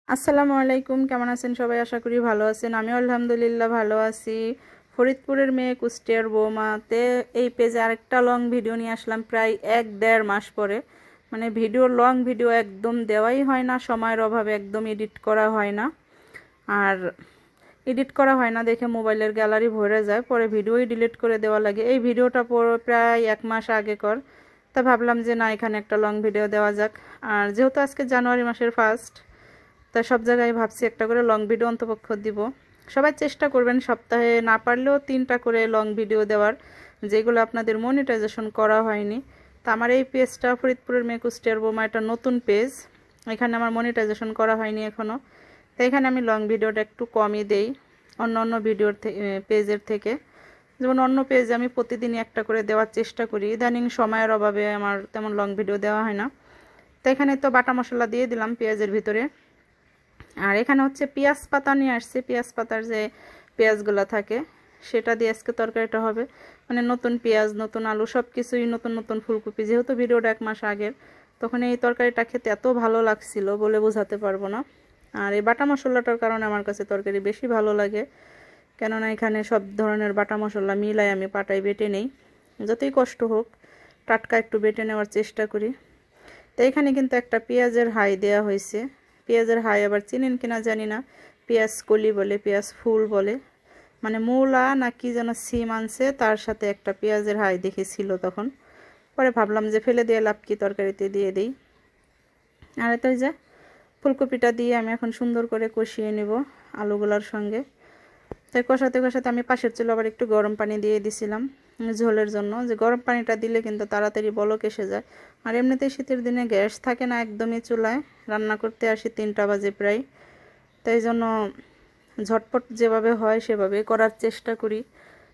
আসসালামু আলাইকুম, কেমন আছেন সবাই? আশা করি ভালো আছেন। আমিও আলহামদুলিল্লাহ ভালো আছি। ফরিদপুরের মেয়ে কুষ্টিয়ার বৌমাতে এই পেজে আরেকটা লং ভিডিও নিয়ে আসলাম প্রায় 1-1.5 মাস পরে। মানে লং ভিডিও একদম দেওয়াই হয় না, সময়ের অভাবে একদম এডিট করা হয় না। আর এডিট করা হয় না দেখে মোবাইলের গ্যালারি ভরে যায়, পরে ভিডিওই ডিলিট করে দেওয়া লাগে। এই ভিডিওটা প্রায় 1 মাস আগেকার। তা ভাবলাম যে না, এখানে একটা লং ভিডিও দেওয়া যাক। আর যেহেতু আজকে জানুয়ারি মাসের ফার্স্ট, তাই সব জায়গায় ভাবছি একটা করে লং ভিডিও অন্তপক্ষ দিব। সবাই চেষ্টা করবেন সপ্তাহে না পারলেও 3টা করে লং ভিডিও দেওয়ার, যেগুলো আপনাদের মনিটাইজেশন করা হয়নি। তা আমার এই পেজটা ফরিদপুরের মেয়ে কুষ্টিয়ার বৌমা, এটা নতুন পেজ, এখানে আমার মনিটাইজেশন করা হয়নি এখনও। তাই এখানে আমি লং ভিডিওটা একটু কমই দেই অন্য অন্য ভিডিওর পেজের থেকে। যেমন অন্য পেজে আমি প্রতিদিনই একটা করে দেওয়ার চেষ্টা করি, ইদানিং সময়ের অভাবে আমার তেমন লং ভিডিও দেওয়া হয় না। তো এখানে তো বাটা মশলা দিয়ে দিলাম পেঁয়াজের ভিতরে। আর এখানে হচ্ছে পেঁয়াজ পাতা নিয়ে আসছে, পেঁয়াজ পাতার যে পেঁয়াজগুলো থাকে সেটা দিয়ে আজকে তরকারিটা হবে। মানে নতুন পেঁয়াজ, নতুন আলু, সব কিছুই নতুন নতুন, ফুলকপি। যেহেতু ভিডিওটা 1 মাস আগের, তখন এই তরকারিটা খেতে এত ভালো লাগছিল বলে বোঝাতে পারবো না। আর এই বাটা মশলাটার কারণে আমার কাছে তরকারি বেশি ভালো লাগে, কেননা এখানে সব ধরনের বাটা মশলা মিলাই আমি পাটায় বেটে নেই। যতই কষ্ট হোক টাটকা একটু বেটে নেওয়ার চেষ্টা করি। তো এখানে কিন্তু একটা পেঁয়াজের হাই দেয়া হয়েছে। পেঁয়াজের হাই আবার চিনেন কিনা জানি না, পেঁয়াজ কলি বলে, পেঁয়াজ ফুল বলে। মানে মূলা না কি যেন সিম আনছে, তার সাথে একটা পেঁয়াজের হাই দেখেছিল তখন। পরে ভাবলাম যে ফেলে দিয়ে লাভ কি, তরকারিতে দিয়ে দিই। আর তো যে ফুলকপিটা দিয়ে আমি এখন সুন্দর করে কষিয়ে নেব আলুগুলার সঙ্গে। তাই কষাতে কষাতে আমি পাশের চুলে আবার একটু গরম পানি দিয়ে দিছিলাম ঝোলের জন্য, যে গরম পানিটা দিলে কিন্তু তাড়াতাড়ি বলক এসে যায়। আর এমনিতেই শীতের দিনে গ্যাস থাকে না একদমই চুলায়, রান্না করতে আসি 3টা বাজে প্রায়। তাই জন্য ঝটপট যেভাবে হয় সেভাবে করার চেষ্টা করি।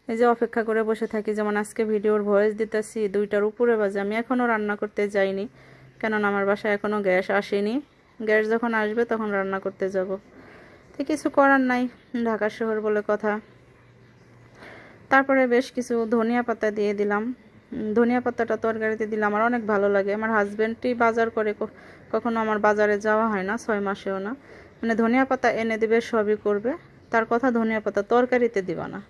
এই যে অপেক্ষা করে বসে থাকি, যেমন আজকে ভিডিওর ভয়েস দিতেছি 2টার উপরে বাজে, আমি এখনও রান্না করতে যাইনি, কেননা আমার বাসায় এখনও গ্যাস আসেনি। গ্যাস যখন আসবে তখন রান্না করতে যাব। তো কিছু করার নাই, ঢাকা শহর বলে কথা। তারপরে বেশ কিছু ধনিয়া পাতা দিয়ে দিলাম। ধনিয়া পাতাটা তরকারিতে দিলে আমার অনেক ভালো লাগে। আমার হাজব্যান্ডই বাজার করে, কখনো আমার বাজারে যাওয়া হয় না, 6 মাসেও না। মানে ধনিয়া পাতা এনে দিবে, সবই করবে, তার কথা ধনিয়া পাতা তরকারিতে দিবা না,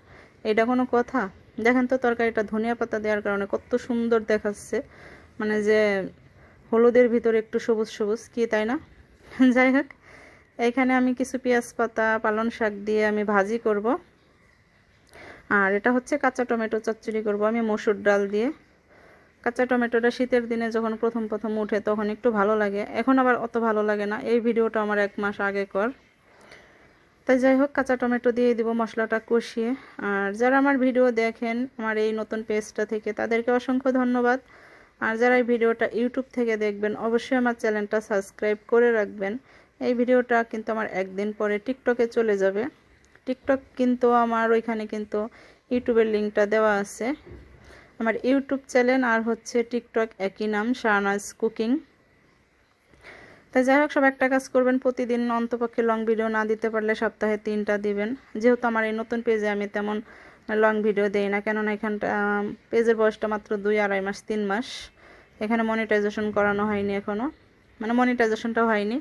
এটা কোনো কথা? দেখেন তো তরকারিটা ধনিয়া পাতা দেওয়ার কারণে কত সুন্দর দেখাচ্ছে, মানে যে হলুদের ভিতরে একটু সবুজ সবুজ কি, তাই না? যাই হোক, এখানে আমি কিছু পেঁয়াজ পাতা, পালং শাক দিয়ে আমি ভাজি করব। আর এটা হচ্ছে কাঁচা টমেটো চচ্চড়ি করব আমি মসুর ডাল দিয়ে। কাঁচা টমেটোটা শীতের দিনে যখন প্রথম প্রথম উঠে তখন একটু ভালো লাগে, এখন আবার অত ভালো লাগে না। এই ভিডিওটা আমার 1 মাস আগে কর। তাই যাই হোক, কাঁচা টমেটো দিয়ে দিব মশলাটা কষিয়ে। আর যারা আমার ভিডিও দেখেন আমার এই নতুন পেজটা থেকে, তাদেরকে অসংখ্য ধন্যবাদ। আর যারা এই ভিডিওটা ইউটিউব থেকে দেখবেন, অবশ্যই আমার চ্যানেলটা সাবস্ক্রাইব করে রাখবেন। এই ভিডিওটা কিন্তু আমার একদিন পরে টিকটকে চলে যাবে। টিকটক কিন্তু আমার ওইখানে কিন্তু ইউটিউবের লিঙ্কটা দেওয়া আছে। আমার ইউটিউব চ্যানেল আর হচ্ছে টিকটক একই নাম, শাহনাজ কুকিং। তাই যাই হোক, সব একটা কাজ করবেন, প্রতিদিন অন্তপক্ষে লং ভিডিও না দিতে পারলে সপ্তাহে 3টা দিবেন। যেহেতু আমার এই নতুন পেজে আমি তেমন লং ভিডিও দেই না, কেননা এখানটা পেজের বয়সটা মাত্র 2-2.5 মাস, 3 মাস। এখানে মনিটাইজেশন করানো হয়নি এখনও, মানে মনিটাইজেশনটা হয়নি।